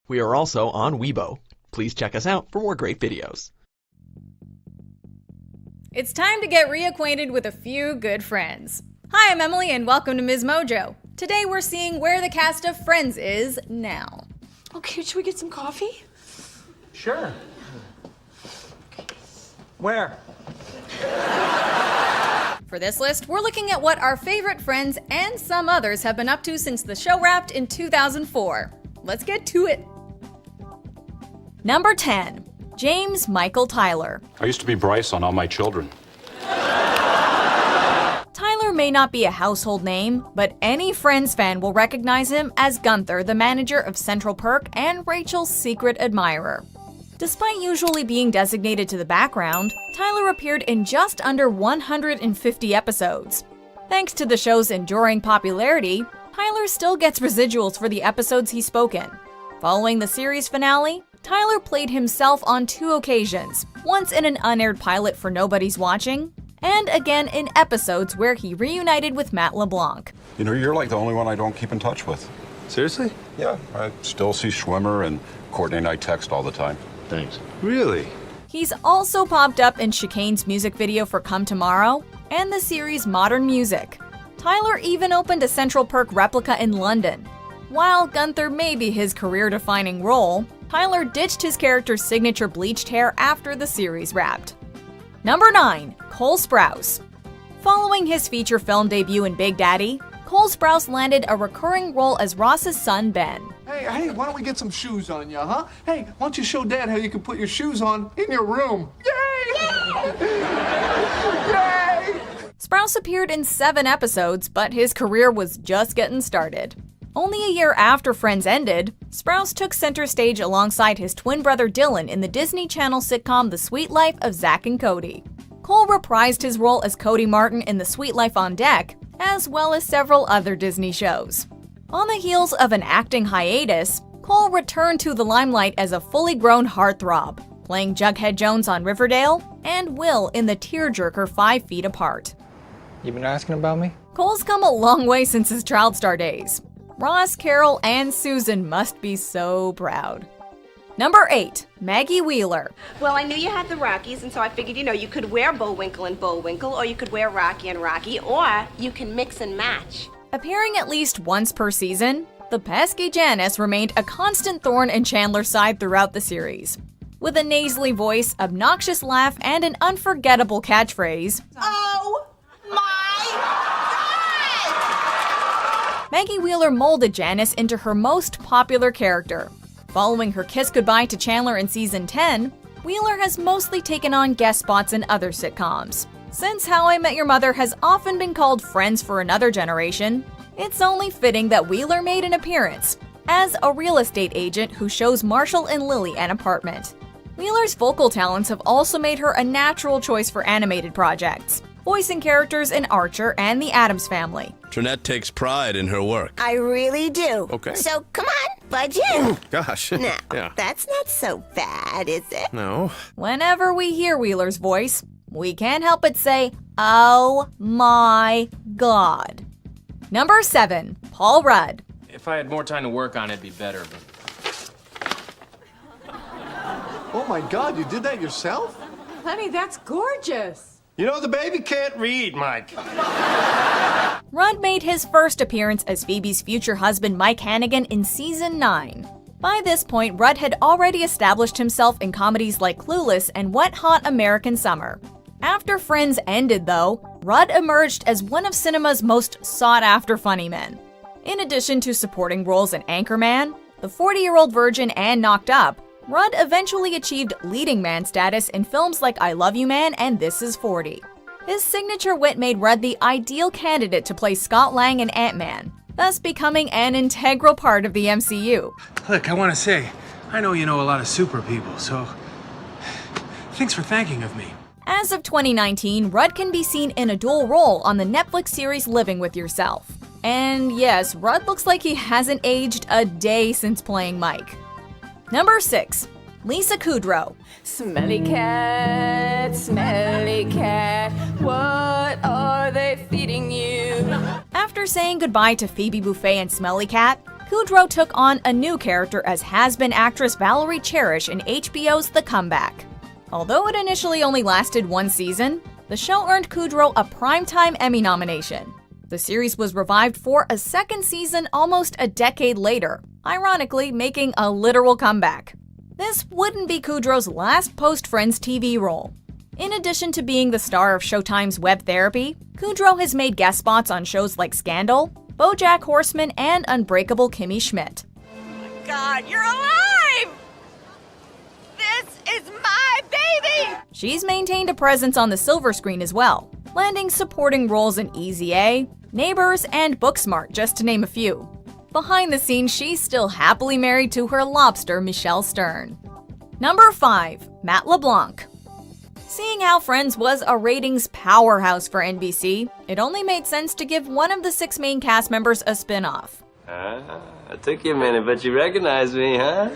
We are also on Weibo. Please check us out for more great videos. It's time to get reacquainted with a few good friends. Hi, I'm Emily and welcome to Ms. Mojo. Today we're seeing where the cast of Friends is now. Okay, should we get some coffee? Sure. Where? For this list, we're looking at what our favorite friends and some others have been up to since the show wrapped in 2004. Let's get to it. Number 10. James Michael Tyler. I used to be Bryce on All My Children. Tyler may not be a household name, but any Friends fan will recognize him as Gunther, the manager of Central Perk and Rachel's secret admirer. Despite usually being designated to the background, Tyler appeared in just under 150 episodes. Thanks to the show's enduring popularity, Tyler still gets residuals for the episodes he spoke in. Following the series finale, Tyler played himself on 2 occasions, once in an unaired pilot for Nobody's Watching, and again in episodes where he reunited with Matt LeBlanc. You know, you're like the only one I don't keep in touch with. Seriously? Yeah, I still see Schwimmer, and Courtney and I text all the time. Thanks. Really? He's also popped up in Chicane's music video for Come Tomorrow and the series Modern Music. Tyler even opened a Central Perk replica in London. While Gunther may be his career-defining role, Tyler ditched his character's signature bleached hair after the series wrapped. Number 9. Cole Sprouse. Following his feature film debut in Big Daddy, Cole Sprouse landed a recurring role as Ross's son Ben. Hey, why don't we get some shoes on you, huh? Hey, why don't you show Dad how you can put your shoes on in your room? Yay! Yay! Sprouse appeared in 7 episodes, but his career was just getting started. Only a year after Friends ended, Sprouse took center stage alongside his twin brother Dylan in the Disney Channel sitcom The Sweet Life of Zack and Cody. Cole reprised his role as Cody Martin in The Sweet Life on Deck, as well as several other Disney shows. On the heels of an acting hiatus, Cole returned to the limelight as a fully grown heartthrob, playing Jughead Jones on Riverdale and Will in the tearjerker 5 Feet Apart. You been asking about me? Cole's come a long way since his Child Star days. Ross, Carol, and Susan must be so proud. Number 8. Maggie Wheeler. Well, I knew you had the Rockies, and so I figured, you could wear Bullwinkle and Bullwinkle, or you could wear Rocky and Rocky, or you can mix and match. Appearing at least once per season, the pesky Janice remained a constant thorn in Chandler's side throughout the series. With a nasally voice, obnoxious laugh, and an unforgettable catchphrase, Oh my God! Maggie Wheeler molded Janice into her most popular character. Following her kiss goodbye to Chandler in season 10, Wheeler has mostly taken on guest spots in other sitcoms. Since How I Met Your Mother has often been called Friends for another generation, it's only fitting that Wheeler made an appearance as a real estate agent who shows Marshall and Lily an apartment. Wheeler's vocal talents have also made her a natural choice for animated projects, voicing characters in Archer and The Addams Family. Trinette takes pride in her work. I really do. Okay. So come on, budge in. Gosh. Now, Yeah. that's not so bad, is it? No. Whenever we hear Wheeler's voice, we can't help but say, oh my God. Number 7. Paul Rudd. If I had more time to work on it, it'd be better, but... Oh my God, you did that yourself? Honey, that's gorgeous. You know, the baby can't read, Mike. Rudd made his first appearance as Phoebe's future husband Mike Hannigan in season 9. By this point, Rudd had already established himself in comedies like Clueless and Wet Hot American Summer. After Friends ended, though, Rudd emerged as one of cinema's most sought-after funny men. In addition to supporting roles in Anchorman, The 40-Year-Old Virgin, and Knocked Up, Rudd eventually achieved leading man status in films like I Love You Man and This Is 40. His signature wit made Rudd the ideal candidate to play Scott Lang in Ant-Man, thus becoming an integral part of the MCU. Look, I want to say, I know you know a lot of super people, so thanks for thanking of me. As of 2019, Rudd can be seen in a dual role on the Netflix series Living With Yourself. And yes, Rudd looks like he hasn't aged a day since playing Mike. Number 6. Lisa Kudrow. Smelly cat, what are they feeding you? After saying goodbye to Phoebe Buffay and Smelly Cat, Kudrow took on a new character as has-been actress Valerie Cherish in HBO's The Comeback. Although it initially only lasted one season, the show earned Kudrow a Primetime Emmy nomination. The series was revived for a second season almost a decade later, ironically making a literal comeback. This wouldn't be Kudrow's last post-Friends TV role. In addition to being the star of Showtime's Web Therapy, Kudrow has made guest spots on shows like Scandal, BoJack Horseman, and Unbreakable Kimmy Schmidt. God, you're alive! This is my baby! She's maintained a presence on the silver screen as well, landing supporting roles in Easy A, Neighbors, and Booksmart, just to name a few. Behind the scenes, she's still happily married to her lobster, Michelle Stern. Number 5. Matt LeBlanc. Seeing how Friends was a ratings powerhouse for NBC, it only made sense to give one of the 6 main cast members a spin-off. It took you a minute, but you recognized me, huh?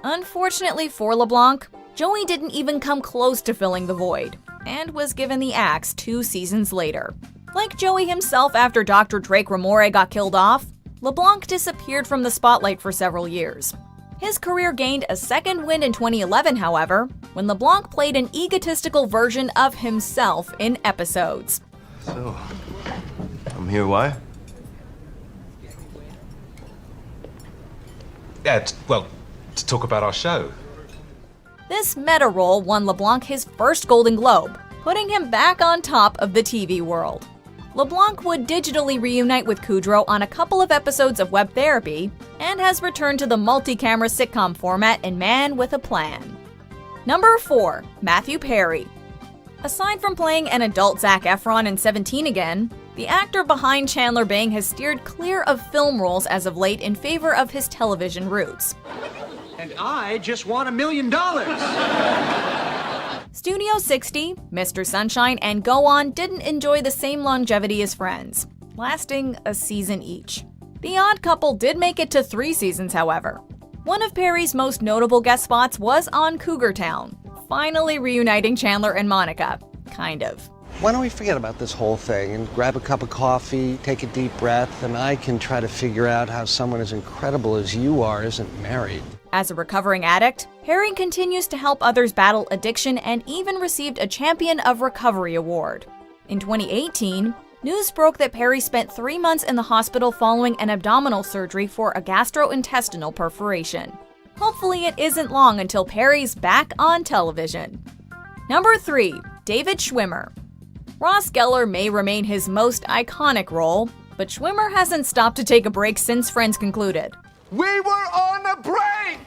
Unfortunately for LeBlanc, Joey didn't even come close to filling the void, and was given the axe 2 seasons later. Like Joey himself after Dr. Drake Ramore got killed off, LeBlanc disappeared from the spotlight for several years. His career gained a second wind in 2011, however, when LeBlanc played an egotistical version of himself in episodes. So, I'm here why? Yeah, to talk about our show. This meta role won LeBlanc his first Golden Globe, putting him back on top of the TV world. LeBlanc would digitally reunite with Kudrow on a couple of episodes of Web Therapy, and has returned to the multi-camera sitcom format in Man with a Plan. Number 4. Matthew Perry. Aside from playing an adult Zac Efron in 17 Again, the actor behind Chandler Bing has steered clear of film roles as of late in favor of his television roots. And I just won $1 million! Studio 60, Mr. Sunshine, and Go On didn't enjoy the same longevity as Friends, lasting a season each. The Odd Couple did make it to 3 seasons, however. One of Perry's most notable guest spots was on Cougar Town, finally reuniting Chandler and Monica. Kind of. Why don't we forget about this whole thing and grab a cup of coffee, take a deep breath, and I can try to figure out how someone as incredible as you are isn't married. As a recovering addict, Perry continues to help others battle addiction and even received a Champion of Recovery award. In 2018, news broke that Perry spent 3 months in the hospital following an abdominal surgery for a gastrointestinal perforation. Hopefully it isn't long until Perry's back on television. Number 3. David Schwimmer. Ross Geller may remain his most iconic role, but Schwimmer hasn't stopped to take a break since Friends concluded. We were on a break!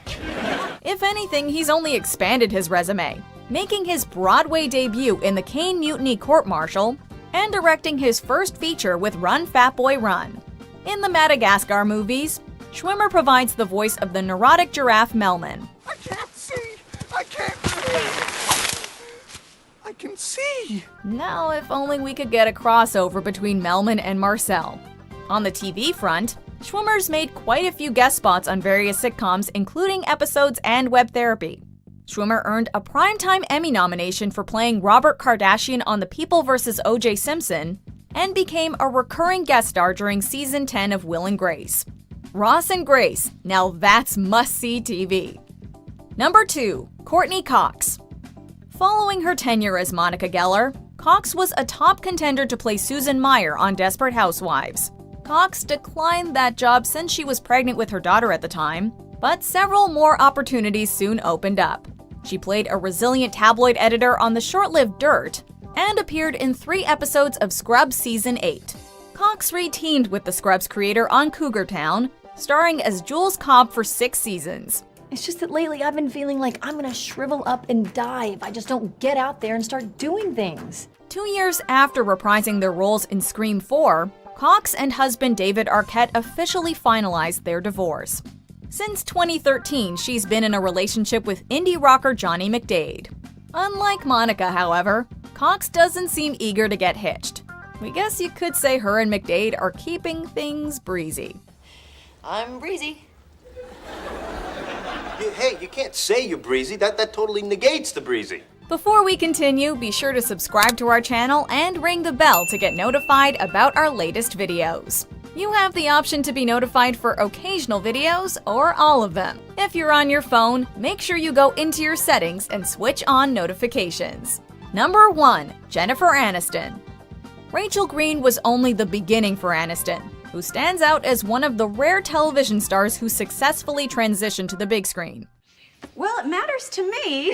If anything, he's only expanded his resume, making his Broadway debut in The Cane Mutiny Court Martial and directing his first feature with Run Fat Boy Run. In the Madagascar movies, Schwimmer provides the voice of the neurotic giraffe Melman. I can't see! I can't see! I can see! Now, if only we could get a crossover between Melman and Marcel. On the TV front, Schwimmer's made quite a few guest spots on various sitcoms, including episodes and Web Therapy. Schwimmer earned a Primetime Emmy nomination for playing Robert Kardashian on The People vs. O.J. Simpson, and became a recurring guest star during Season 10 of Will and Grace. Ross and Grace, now that's must-see TV. Number 2. Courtney Cox. Following her tenure as Monica Geller, Cox was a top contender to play Susan Meyer on Desperate Housewives. Cox declined that job since she was pregnant with her daughter at the time, but several more opportunities soon opened up. She played a resilient tabloid editor on the short-lived Dirt, and appeared in 3 episodes of Scrubs Season 8. Cox re-teamed with the Scrubs creator on Cougar Town, starring as Jules Cobb for 6 seasons. It's just that lately I've been feeling like I'm gonna shrivel up and die if I just don't get out there and start doing things. 2 years after reprising their roles in Scream 4, Cox and husband David Arquette officially finalized their divorce. Since 2013, she's been in a relationship with indie rocker Johnny McDade. Unlike Monica, however, Cox doesn't seem eager to get hitched. We guess you could say her and McDade are keeping things breezy. I'm breezy. Hey, you can't say you're breezy. That totally negates the breezy. Before we continue, be sure to subscribe to our channel and ring the bell to get notified about our latest videos. You have the option to be notified for occasional videos or all of them. If you're on your phone, make sure you go into your settings and switch on notifications. Number 1. Jennifer Aniston. Rachel Green was only the beginning for Aniston, who stands out as one of the rare television stars who successfully transitioned to the big screen. Well, it matters to me.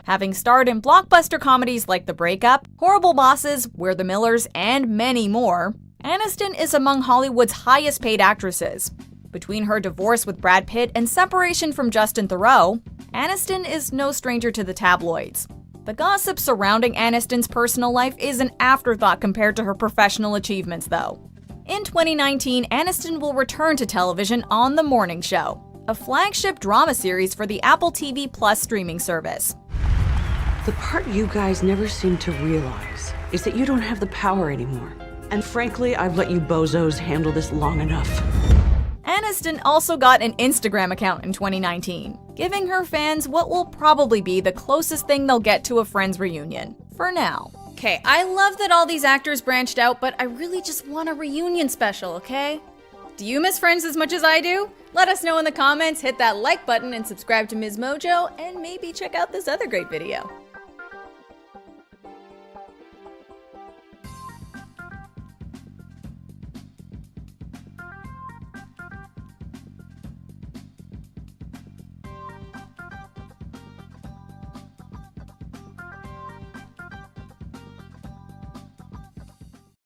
Having starred in blockbuster comedies like The Breakup, Horrible Bosses, We're the Millers, and many more, Aniston is among Hollywood's highest paid actresses. Between her divorce with Brad Pitt and separation from Justin Theroux, Aniston is no stranger to the tabloids. The gossip surrounding Aniston's personal life is an afterthought compared to her professional achievements, though. In 2019, Aniston will return to television on The Morning Show, a flagship drama series for the Apple TV Plus streaming service. The part you guys never seem to realize is that you don't have the power anymore. And frankly, I've let you bozos handle this long enough. Aniston also got an Instagram account in 2019, giving her fans what will probably be the closest thing they'll get to a Friends reunion, for now. Okay, I love that all these actors branched out, but I really just want a reunion special, okay? Do you miss Friends as much as I do? Let us know in the comments, hit that like button, and subscribe to Ms. Mojo, and maybe check out this other great video.